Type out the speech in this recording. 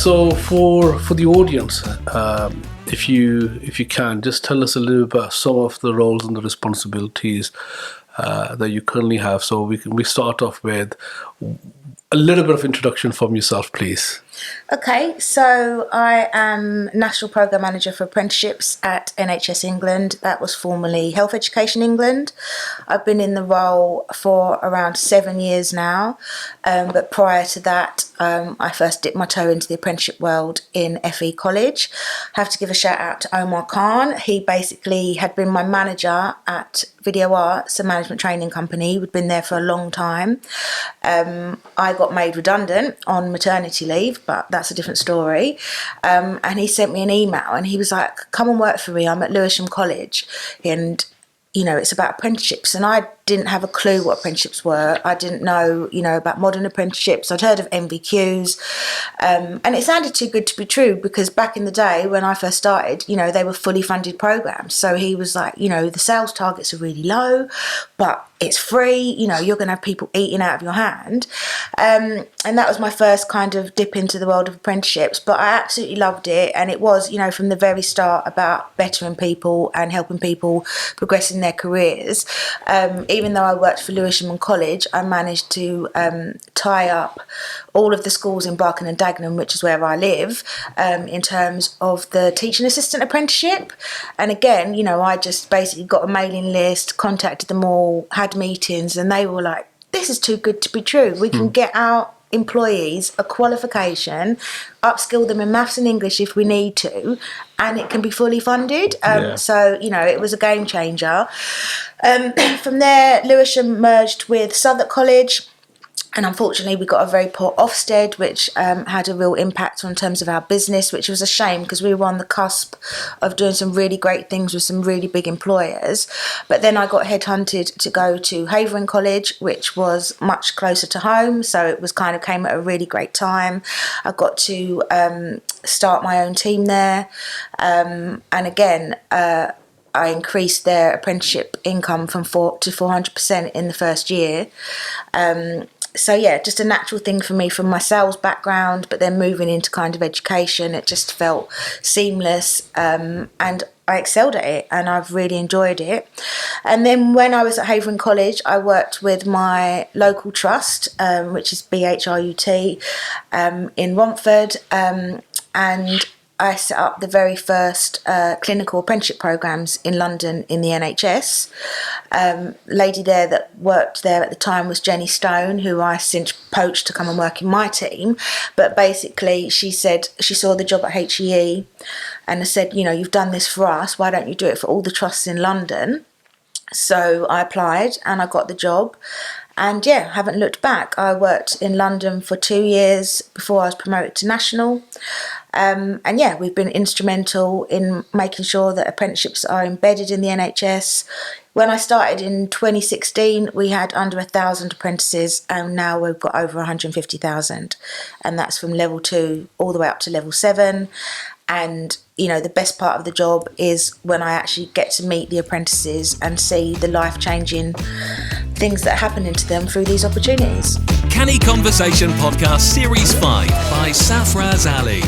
So for the audience, if you can, just tell us a little bit about some of the roles and the responsibilities that you currently have. So we start off with a little bit of introduction from yourself, please. Okay, so I am National Programme Manager for Apprenticeships at NHS England. That was formerly Health Education England. I've been in the role for around 7 years now, but prior to that, I first dipped my toe into the apprenticeship world in FE College. I have to give a shout out to Omar Khan. He basically had been my manager at Video Arts, a management training company. We'd been there for a long time. I got made redundant on maternity leave, but that's a different story. And he sent me an email and he was like, come and work for me. I'm at Lewisham College and, you know, it's about apprenticeships. And I didn't have a clue what apprenticeships were. I didn't know, you know, about modern apprenticeships. I'd heard of MVQs. And it sounded too good to be true because back in the day when I first started, you know, they were fully funded programs. So he was like, you know, the sales targets are really low, but it's free, you know, you're going to have people eating out of your hand. And that was my first kind of dip into the world of apprenticeships, but I absolutely loved it. And it was, you know, from the very start about bettering people and helping people progress in their careers. Even though I worked for Lewisham College, I managed to tie up all of the schools in Barking and Dagenham, which is where I live, in terms of the teaching assistant apprenticeship. And again, you know, I just basically got a mailing list, contacted them all, had meetings, and they were like, this is too good to be true. We can get our employees a qualification, upskill them in maths and English if we need to, and it can be fully funded. So, you know, it was a game changer. From there, Lewisham merged with Southwark College. And unfortunately, we got a very poor Ofsted, which had a real impact in terms of our business, which was a shame because we were on the cusp of doing some really great things with some really big employers. But then I got headhunted to go to Havering College, which was much closer to home. So it was kind of came at a really great time. I got to start my own team there. And again, I increased their apprenticeship income from 400% to 400% in the first year. So yeah, just a natural thing for me from my sales background, but then moving into kind of education, it just felt seamless, and I excelled at it and I've really enjoyed it. And then when I was at Havering College, I worked with my local trust, which is BHRUT, in Romford, and I set up the very first clinical apprenticeship programs in London in the NHS. Lady there that worked there at the time was Jenny Stone, who I since poached to come and work in my team. But basically, she said she saw the job at HEE and I said, you know, you've done this for us. Why don't you do it for all the trusts in London? So I applied and I got the job. And yeah, haven't looked back. I worked in London for 2 years before I was promoted to national. And yeah, we've been instrumental in making sure that apprenticeships are embedded in the NHS. When I started in 2016, we had under 1,000 apprentices, and now we've got over 150,000. And that's from level 2 all the way up to level 7. And, you know, the best part of the job is when I actually get to meet the apprentices and see the life-changing things that are happening to them through these opportunities. Canny Conversation Podcast Series 5 by Safaraz Ali.